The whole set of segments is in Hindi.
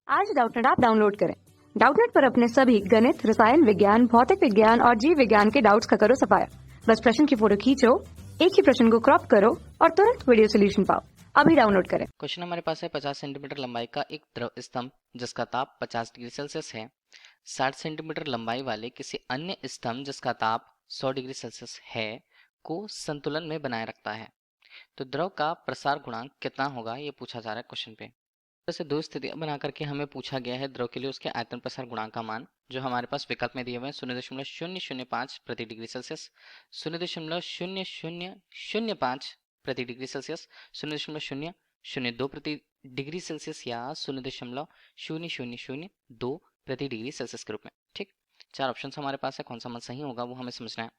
आज डाउटनेट ऐप डाउनलोड करें। डाउटनेट पर अपने सभी गणित, रसायन विज्ञान, भौतिक विज्ञान और जीव विज्ञान के डाउट्स का करो सफाया। बस प्रश्न की फोटो खींचो, एक ही प्रश्न को क्रॉप करो और तुरंत वीडियो सोल्यूशन पाओ। अभी डाउनलोड करें। क्वेश्चन हमारे पास है 50 सेंटीमीटर लंबाई का एक द्रव स्तंभ जिसका ताप 50 डिग्री सेल्सियस है 60 सेंटीमीटर लंबाई वाले किसी अन्य स्तंभ जिसका ताप 100 डिग्री सेल्सियस है को संतुलन में बनाए रखता है। तो द्रव का प्रसार गुणांक कितना होगा ये पूछा जा रहा है क्वेश्चन पे। वैसे दो स्थितियां बना करके हमें पूछा गया है द्रव के लिए उसके आयतन प्रसार गुणांक का मान जो हमारे पास विकल्प में दिए हुए हैं 0.005 प्रति डिग्री सेल्सियस, 0.0005 प्रति डिग्री सेल्सियस, 0.002 प्रति डिग्री सेल्सियस या 0.0002 प्रति डिग्री सेल्सियस के रूप में। ठीक, चार ऑप्शन हमारे पास है, कौन सा मान सही होगा वो हमें समझना है।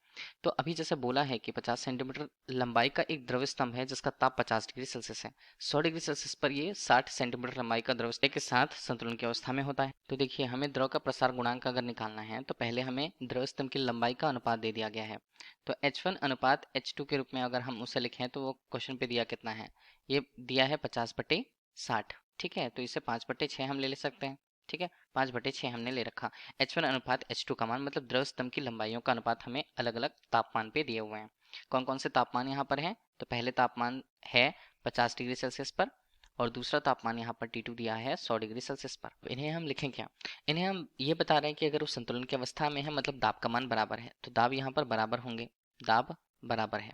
तो अभी जैसे बोला है कि 50 सेंटीमीटर लंबाई का एक द्रव स्तंभ है जिसका ताप 50 डिग्री सेल्सियस है, 100 डिग्री सेल्सियस पर ये 60 सेंटीमीटर लंबाई का द्रव स्तंभ के साथ संतुलन की अवस्था में होता है। तो देखिए हमें द्रव का प्रसार गुणांक अगर निकालना है तो पहले हमें द्रव स्तंभ की लंबाई का अनुपात दे दिया गया है। तो H1 अनुपात H2 के रूप में अगर हम उसे लिखें तो वो क्वेश्चन पे दिया कितना है, ये दिया है 50/60। ठीक है, तो इसे 5/6 हम ले सकते हैं। ठीक है, 5/6 हमने ले रखा। H1 अनुपात H2 का मान मतलब द्रव स्तंभ की लंबाइयों का अनुपात हमें अलग अलग तापमान पे दिए हुए हैं। कौन कौन से तापमान यहाँ पर हैं, तो पहले तापमान है 50 डिग्री सेल्सियस पर और दूसरा तापमान यहाँ पर T2 दिया है 100 डिग्री सेल्सियस पर। इन्हें हम लिखें क्या, इन्हें हम ये बता रहे हैं कि अगर वो संतुलन की अवस्था में है मतलब दाब का मान बराबर है तो दाब यहाँ पर बराबर होंगे, दाब बराबर है।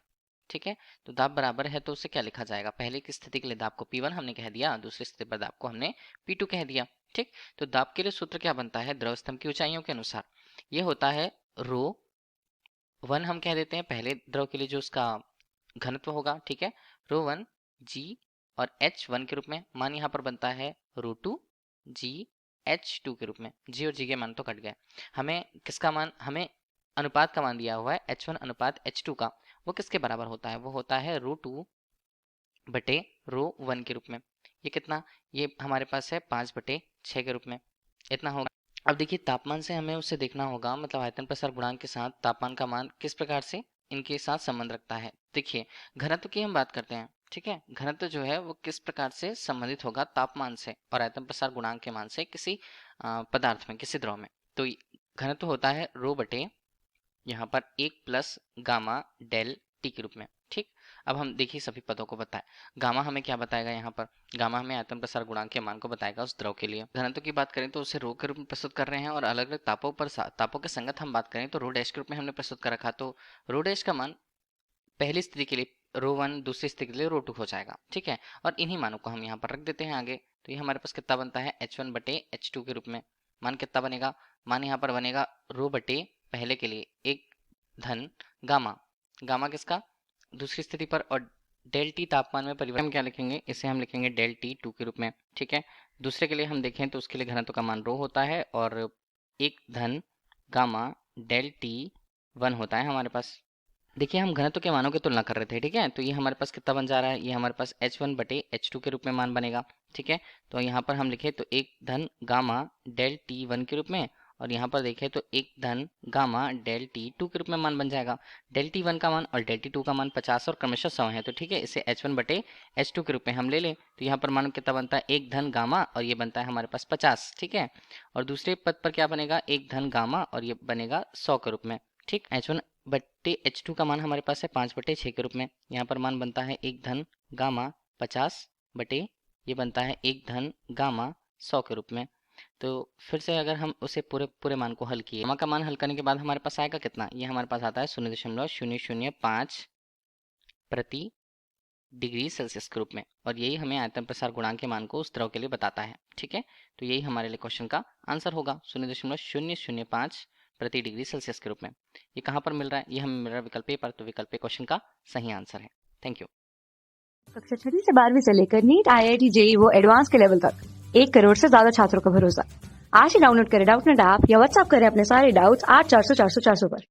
ठीक है, तो दाब बराबर है तो उसे क्या लिखा जाएगा, पहले की स्थिति के लिए दाब को P1 हमने कह दिया, दूसरी स्थिति पर दाब को हमने P2 कह दिया। ठीक, तो दाब के लिए सूत्र क्या बनता है द्रव स्तंभ की ऊंचाइयों के अनुसार, ये होता है ρ1 हम कह देते हैं पहले द्रव के लिए जो उसका घनत्व होगा। ठीक है, ρ1 g और h1 के रूप में, मान यहाँ पर बनता है ρ2 g h2 के रूप में। g और g के मान तो कट गए, हमें किसका मान, हमें अनुपात का मान दिया हुआ है h1 अनुपात h2 का, वो किसके बराबर होता है, वो होता है ρ2 बटे ρ1 के रूप में। ये कितना, ये हमारे पास है 5/6 के रूप में, इतना होगा। अब देखिए तापमान से हमें उसे देखना होगा, मतलब आयतन प्रसार गुणांक के साथ तापमान का मान किस प्रकार से इनके साथ संबंध रखता है। देखिए घनत्व की हम बात करते हैं। ठीक है, घनत्व जो है वो किस प्रकार से संबंधित होगा तापमान से और आयतन प्रसार गुणांक के मान से किसी पदार्थ में, किसी द्रव में। तो घनत्व होता है रो बटे यहाँ पर 1 + गामा डेल टी के रूप में। ठीक, अब हम देखिए सभी पदों को बताएं। गामा हमें क्या बताएगा, यहाँ पर गामा हमें आयतन प्रसार गुणांक के मान को बताएगा उस द्रव के लिए। घनत्व की बात करें तो उसे रो के रूप में प्रस्तुत कर रहे हैं और अलग अलग तापों के संगत हम बात करें तो रो डैश के रूप में हमने प्रस्तुत कर रखा। तो रो डैश का मान पहली स्थिति के लिए ρ1, दूसरी स्थिति के लिए ρ2 हो जाएगा। ठीक है, और इन्हीं मानों को हम यहाँ पर रख देते हैं आगे। तो ये हमारे पास कितना बनता है H1/H2 के रूप में, मान कितना बनेगा, मान यहाँ पर बनेगा रो बटे पहले के लिए 1 धन गामा, गामा किसका दूसरी स्थिति पर, और डेल टी तापमान में परिवर्तन हम क्या लिखेंगे, इसे हम लिखेंगे डेल T2 के रूप में। ठीक है, दूसरे के लिए हम देखें तो उसके लिए घनत्व का मान रो होता है और 1 धन गामा डेल T1 होता है हमारे पास। देखिए हम घनत्व के मानों की तुलना कर रहे थे। ठीक है, तो ये हमारे पास कितना बन जा रहा है, ये हमारे पास H1/H2 के रूप में मान बनेगा। ठीक है, तो यहाँ पर हम लिखे तो 1 धन गामा डेल T1 के रूप में, और यहाँ पर देखें तो 1 धन गामा डेल T2 के रूप में मान बन जाएगा। डेल T1 का मान और डेल T2 का मान 50 और क्रमशः 100 है। तो ठीक है, इसे H1/H2 के रूप में हम ले लें तो यहाँ पर मान कितना बनता है 1 धन गामा और ये बनता है हमारे पास 50। ठीक है, और दूसरे पद पर क्या बनेगा 1 धन गामा और ये बनेगा 100 के रूप में। ठीक, H1/H2 का मान हमारे पास है 5/6 के रूप में, यहाँ पर मान बनता है 1 धन गामा 50 बटे ये बनता है 1 धन गामा 100 के रूप में। तो फिर से अगर हम उसे पूरे मान को हल किए, गामा का मान हल करने के बाद हमारे पास आएगा कितना, ये हमारे पास आता है 0.005 प्रति डिग्री सेल्सियस के रूप में, और यही हमें आयतन प्रसार गुणांक के मान को उस द्रव के लिए बताता है। ठीक है, तो यही हमारे लिए क्वेश्चन का आंसर होगा 0.005 प्रति डिग्री सेल्सियस के रूप में। ये कहाँ पर मिल रहा है, ये हमें मिल रहा है विकल्प ए पर, तो विकल्प ए क्वेश्चन का सही आंसर है। Thank you. कक्षा 6 से 12वीं से लेकर नीट, IIT, JEE वो एडवांस के लेवल तक 1 करोड़ से ज्यादा छात्रों का भरोसा। आज ही डाउनलोड करें डाउटनेट ऐप या व्हाट्सएप करें अपने सारे डाउट्स 8400 400 400 पर।